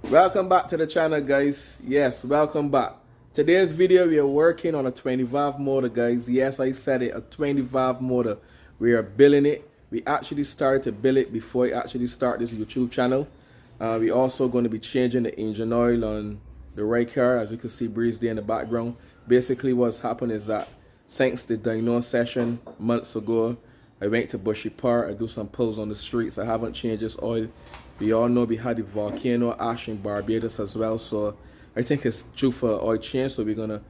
Welcome back to the channel, guys. Yes, welcome back. Today's video, we are working on a 20 valve motor, guys. Yes, I said it, a 20 valve motor. We are building it. We actually started to build it before I actually start this YouTube channel. We also going to be changing the engine oil on the right car, as you can see Breeze there in the background. Basically what's happened is that since the dyno session months ago, I went to Bushy Park. I do some pulls on the streets. I haven't changed this oil. We all know we had the volcano ash in Barbados as well, so I think it's due for an oil change. So we're gonna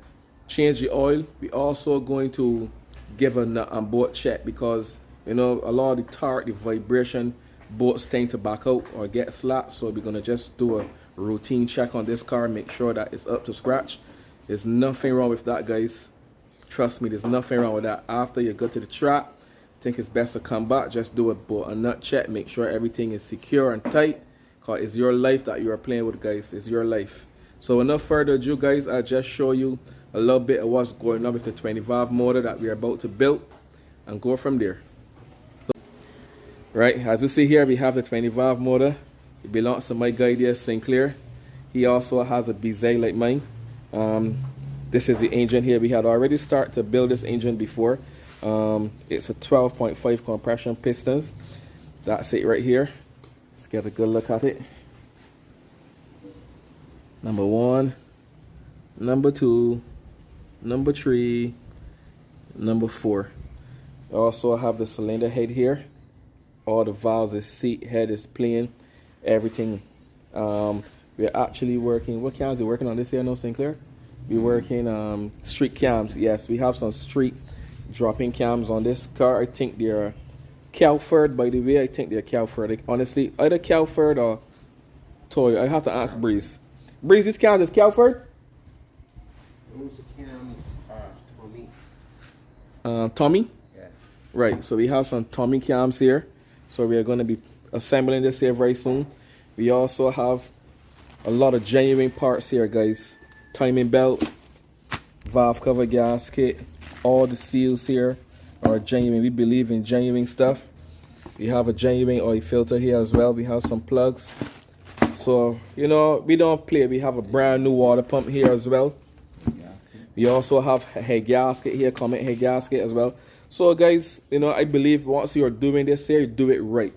change the oil. We also going to give a nut on boat check, because you know a lot of the torque, the vibration, boats tend to back out or get slack. So we're gonna just do a routine check on this car, make sure that it's up to scratch. There's nothing wrong with that, guys. Trust me, there's nothing wrong with that. After you go to the track, I think it's best to come back, just do a nut check, make sure everything is secure and tight, because it's your life that you are playing with, guys. It's your life. So enough further ado, guys, I'll just show you a little bit of what's going on with the 20 valve motor that we're about to build and go from there. Right, as you see here, we have the 20 valve motor. It belongs to my guy there, Sinclair. He also has a BZ like mine. This is the engine here. We had already started to build this engine before. It's a 12.5 compression pistons. That's it right here. Let's get a good look at it. Number 1, number 2, number 3, number 4. I also have the cylinder head here. All the valves, the seat head is plain, everything. We're actually working, what cams are we working on this here, no Sinclair? We're working street cams. Yes, we have some street dropping cams on this car. I think they're Calford, by the way. I think they're Calford. Honestly, either Calford or Toy. I have to ask Breeze. Breeze, this cams is Calford? Those cams are Tommy. Tommy? Yeah. Right, so we have some Tommy cams here. So we are going to be assembling this here very soon. We also have a lot of genuine parts here, guys. Timing belt, valve cover gasket, all the seals here are genuine. We believe in genuine stuff. We have a genuine oil filter here as well. We have some plugs. So, you know, we don't play. We have a brand new water pump here as well. We also have a head gasket here, comment head gasket as well. So guys, you know, I believe once you're doing this here, you do it right.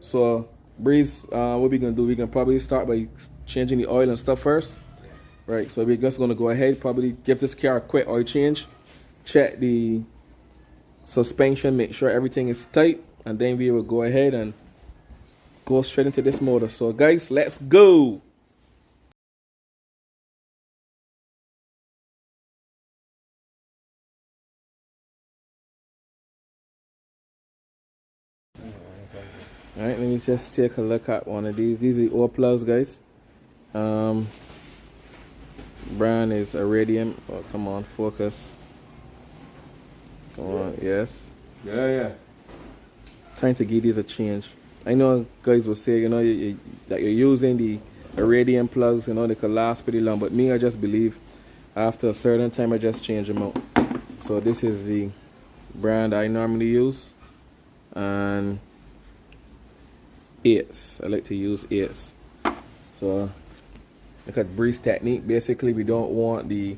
So Breeze, what we gonna do, we can probably start by changing the oil and stuff first. Right, so we're just gonna go ahead, probably give this car a quick oil change, check the suspension, make sure everything is tight, and then we will go ahead and go straight into this motor. So guys, let's go. All right, let me just take a look at one of these. These are the oil plugs, guys. Brand is Iridium. Oh, come on, focus. Come on, yes. Yeah. Trying to give these a change. I know guys will say, you know, that you're using the Iridium plugs, you know, they could last pretty long. But me, I just believe after a certain time, I just change them out. So this is the brand I normally use. And 8s. I like to use 8s. So look at Breeze technique. Basically, we don't want the,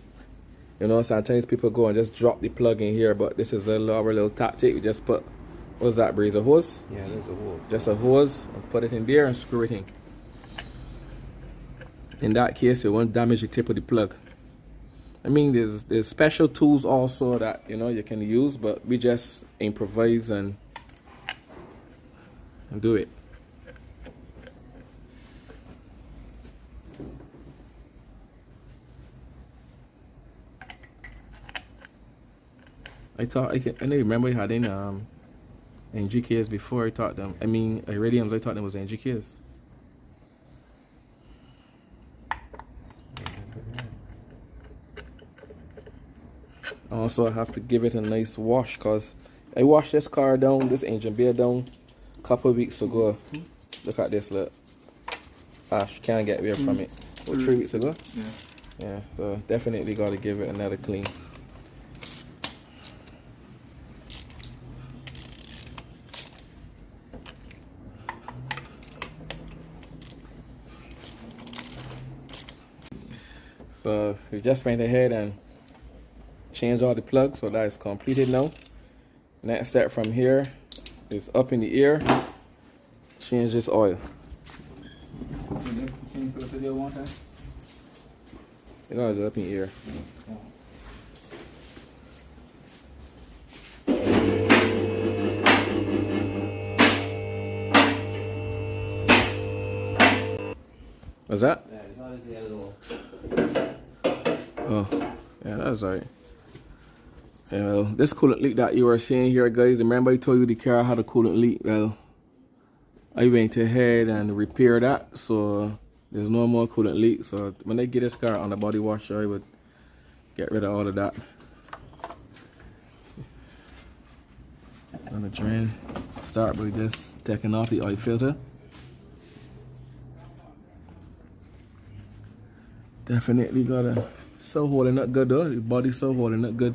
you know, sometimes people go and just drop the plug in here, but this is our little tactic. We just put, what's that, Breeze? A hose? Yeah, there's a hole. Just a hose, and put it in there and screw it in. In that case, it won't damage the tip of the plug. I mean, there's special tools also that, you know, you can use, but we just improvise and do it. I thought I don't remember I had in NGKs before. I thought them. I mean, Iridiums. I thought them was NGKs. Also, I have to give it a nice wash, cause I washed this car down, this engine bay down, a couple of weeks ago. Look at this, look. Ash can't get away from it. What, 3 weeks ago? Yeah. So definitely got to give it another clean. So we just went ahead and changed all the plugs, so that is completed now. Next step from here is up in the air, change this oil. You gotta go up in the air. What's that? Oh, yeah, that's right. Well, this coolant leak that you were seeing here, guys, remember I told you the car had a coolant leak? Well, I went ahead and repaired that, so there's no more coolant leak. So when I get this car on the body washer, I would get rid of all of that. On the drain, start by just taking off the oil filter. Definitely got a so holding up good though. The body so holding up good.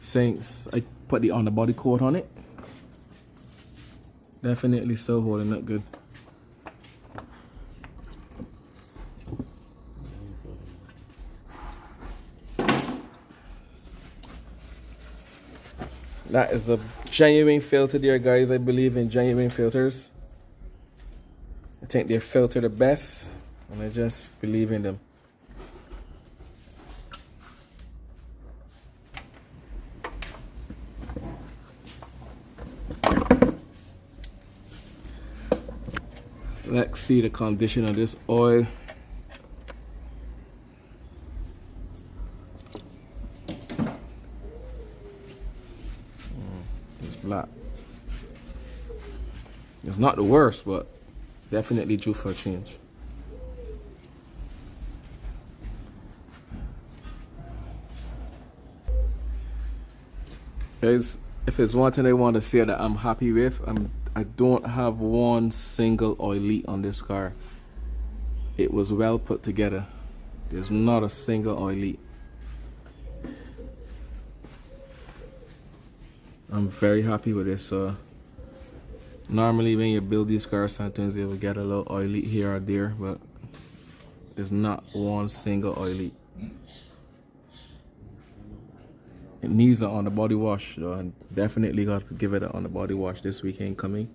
Since I put the on the body coat on it. Definitely so holding up good. That is a genuine filter there, guys. I believe in genuine filters. I think they filter the best, and I just believe in them. Let's see the condition of this oil. It's black. It's not the worst, but definitely due for a change. Guys, if it's one thing I want to say that I'm happy with, I don't have one single oil leak on this car. It was well put together. There's not a single oil leak. I'm very happy with this. Normally when you build these cars, sometimes you will get a little oil leak here or there, but there's not one single oil leak. It needs it on the body wash though, and definitely got to give it on the body wash this weekend coming.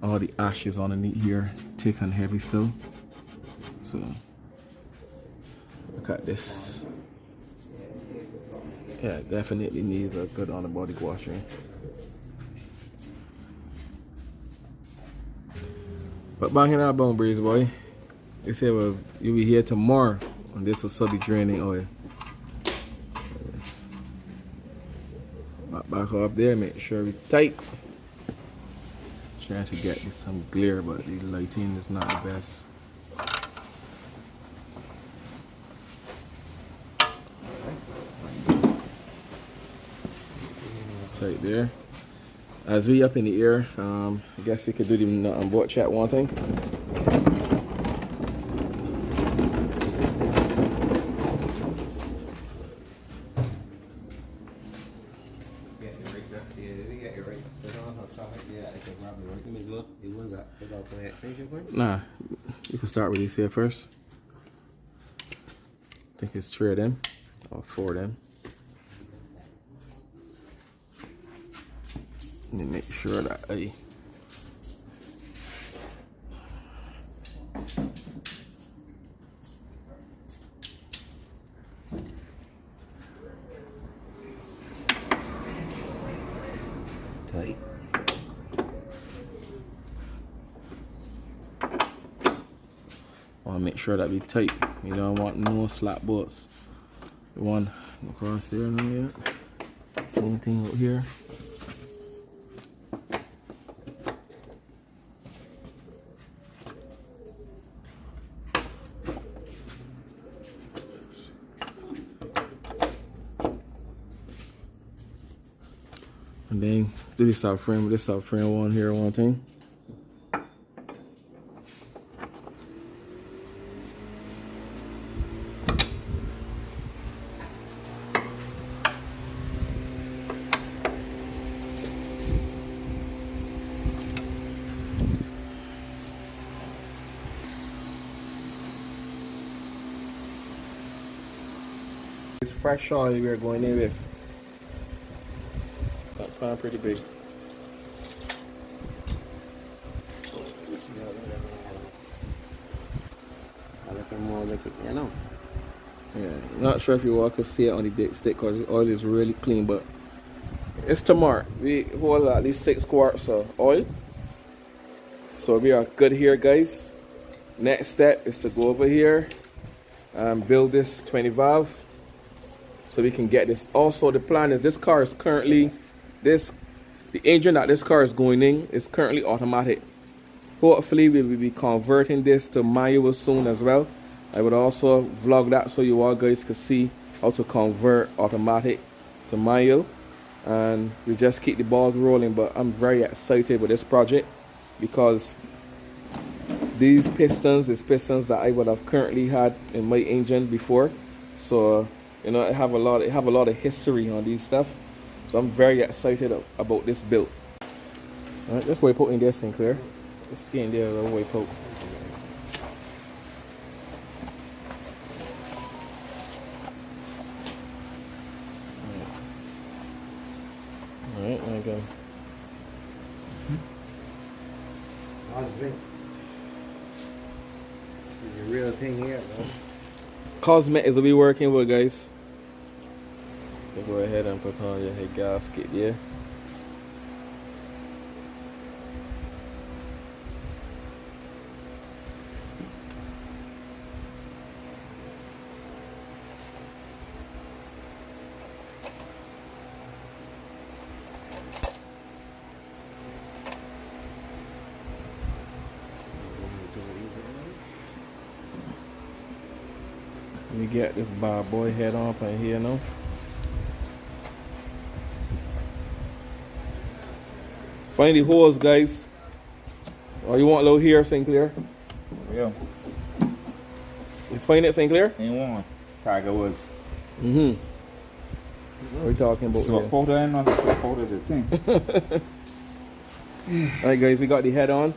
All the ashes underneath here, thick and heavy still. So look at this. Yeah, it definitely needs a good on the body washing. But back in our bone breeze, boy. They say well you'll be here tomorrow and this will still be draining oil. Back up there, make sure we tight. Trying to get some glare, but the lighting is not the best. Tight there. As we up in the air, I guess we could do the nut and bolt check one thing. Nah, you can start with these here first. I think it's 3 of them, or 4 of them. And then make sure that I tight. Want to make sure that we tight. You don't want no slap bolts. The one across there and there. Same thing out here. And then do this subframe with this subframe one here, one thing. It's fresh oil we're going in with. That pan pretty big. You see how that I looking more like it, you know. Yeah, not sure if you all could see it on the big stick because the oil is really clean, but it's tomorrow. We hold at least 6 quarts of oil. So we are good here, guys. Next step is to go over here and build this 20 valve so we can get this. Also, the plan is this car is currently, the engine that this car is going in is currently automatic. Hopefully we will be converting this to manual soon as well. I would also vlog that so you all guys can see how to convert automatic to manual, and we just keep the balls rolling. But I'm very excited with this project because these pistons is pistons that I would have currently had in my engine before, so you know, I have a lot of history on these stuff, so I'm very excited about this build. All right, let's way poke in there, Sinclair. Let's get in there, way poke. All right, there you go. How's it been? It's a real thing here, bro. Cosmet is what we working with, guys. So go ahead and put on your head gasket, yeah. We get this bad boy head on up in here now. Find the holes, guys. Oh, you want a little here, Sinclair? Yeah. You find it, Sinclair? Ain't one. Tiger Woods. Mm-hmm. What are we talking about So here? powder and not so powder the thing. Alright, guys, we got the head on.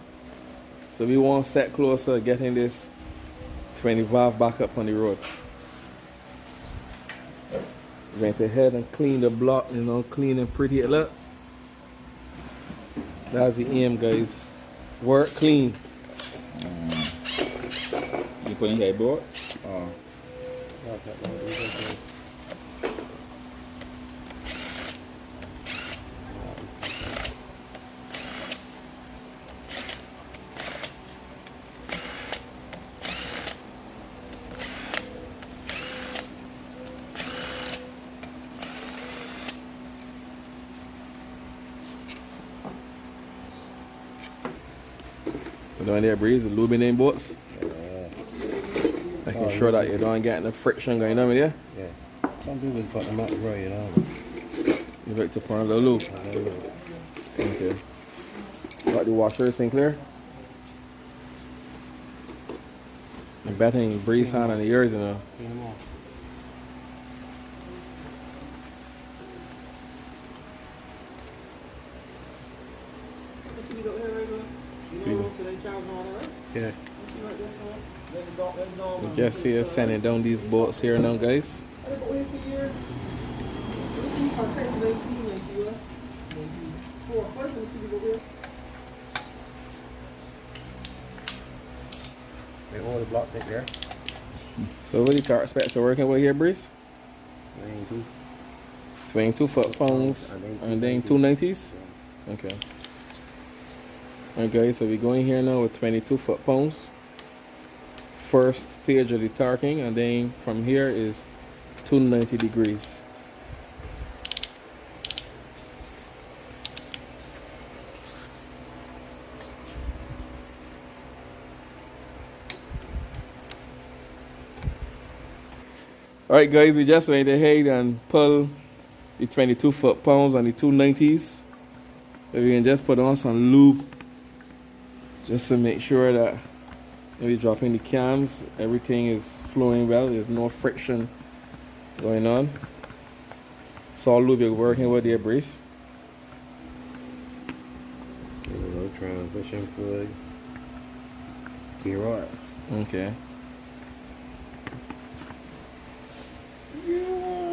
So we want to set closer getting this 20 valve back up on the road. We're going to head and clean the block, you know, clean and pretty it up. That's the aim, guys. Work clean. You put in headboard? Down there, Breeze, the lubing in bolts. Making sure that you don't get no friction going on with you. Yeah. Some people put them up right, you know. You like to put a little lube. Okay. Got the washer, Sinclair. I'm betting Breeze hand on the yours, you know. Clean them off. Yeah. You just see us sanding down these bolts here now, guys. Wait, all the blocks in there. So what the car specs are working with here, Breeze? 92. 22 foot pounds and then 290s? Okay. Alright guys, so we're going here now with 22 foot pounds. First stage of the torquing, and then from here is 290 degrees. Alright guys, we just went ahead and pull the 22 foot pounds and the 290s. So we can just put on some lube just to make sure that when we drop in the cams, everything is flowing well. There's no friction going on. Saw lube you're working with there, Breeze. Transition fluid. Gear oil. Okay. Yeah.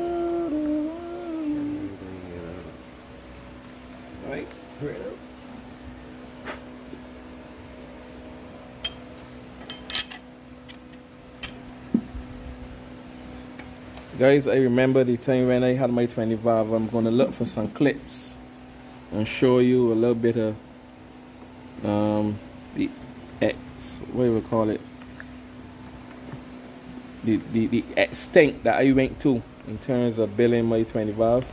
Guys, I remember the time when I had my 20 valve. I'm gonna look for some clips and show you a little bit of the X, what do we call it? The extent that I went to in terms of building my 20 valve.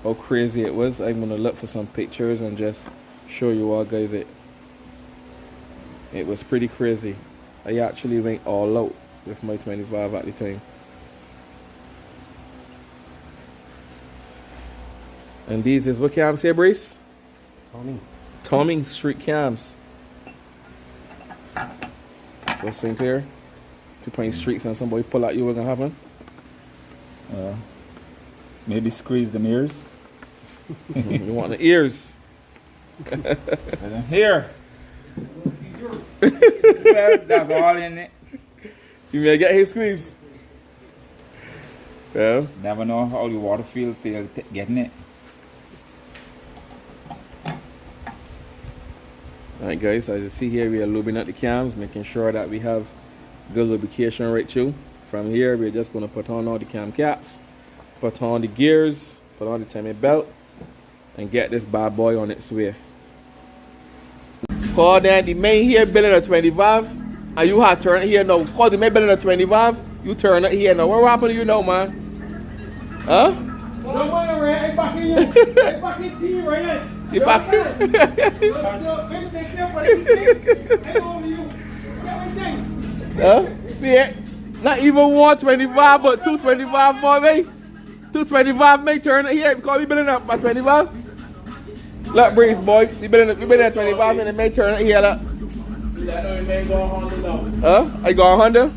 How crazy it was. I'm gonna look for some pictures and just show you all guys it. It was pretty crazy. I actually went all out with my 20 valve at the time. And these is what cams here, Brace? Tommy street cams. So Sinclair, if you're playing streets and somebody pull out you, what's gonna happen? Maybe squeeze the ears. You want the ears? Here. Well, that's all in it. You may get his squeeze. Yeah. Never know how the water feels till getting it. Alright guys, as you see here, we are lubing at the cams, making sure that we have good lubrication right through. From here, we're just going to put on all the cam caps, put on the gears, put on the timing belt, and get this bad boy on its way. Call then the main here building a 20 valve, and you have to turn it here now. Call the main building a 20 valve, you turn it here now. What happened to you now, man? Huh? No money, right? I back in you. I back in team, right? You back? Huh? Yeah. Not even 125, but 225 more, mate. 225, mate. Turn it here because we building up by 25. Look, Breeze, boy. We building at 25 and it may turn it here. Look. Huh? I got a Honda?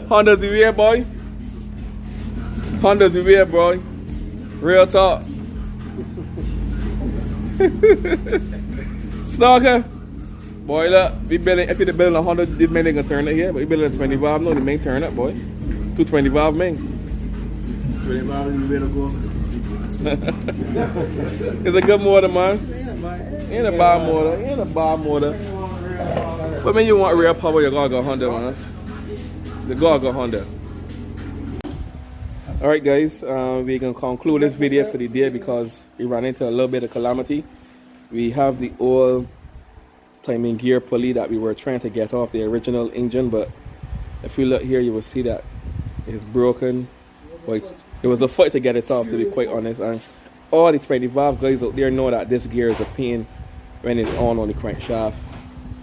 Honda's the way, boy. Honda's the way, boy. Real talk. Stalker. Boy, look, we building, if you're building a Honda, this man ain't gonna turn it here, but we building a 20 valve, no, the main turn up, boy. 220 valve, man. 20 valve, you better go. It's a good motor, man. Ain't a bad motor, ain't a bad motor. But when you want real power, you gotta go Honda, man. You gotta go Honda. Alright guys, we're going to conclude this video for the day because we ran into a little bit of calamity. We have the old timing gear pulley that we were trying to get off the original engine, but if you look here you will see that it's broken. Like, it was a fight to get it off, to be quite honest, and all the 20 valve guys out there know that this gear is a pain when it's on the crankshaft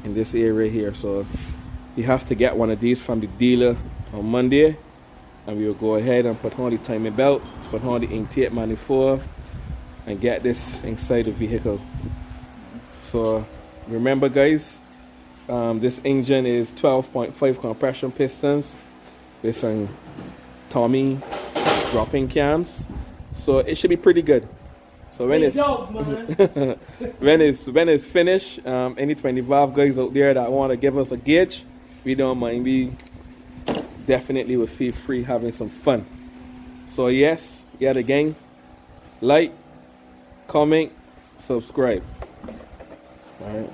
in this area here, so you have to get one of these from the dealer on Monday. And we will go ahead and put on the timing belt, put on the intake manifold, and get this inside the vehicle. So remember guys, this engine is 12.5 compression pistons with some Tommy dropping cams. So it should be pretty good. So when it's when it's finished, any 20 valve guys out there that want to give us a gauge, we don't mind. We definitely will feel free having some fun. So yes, yet again, like, comment, subscribe. All right.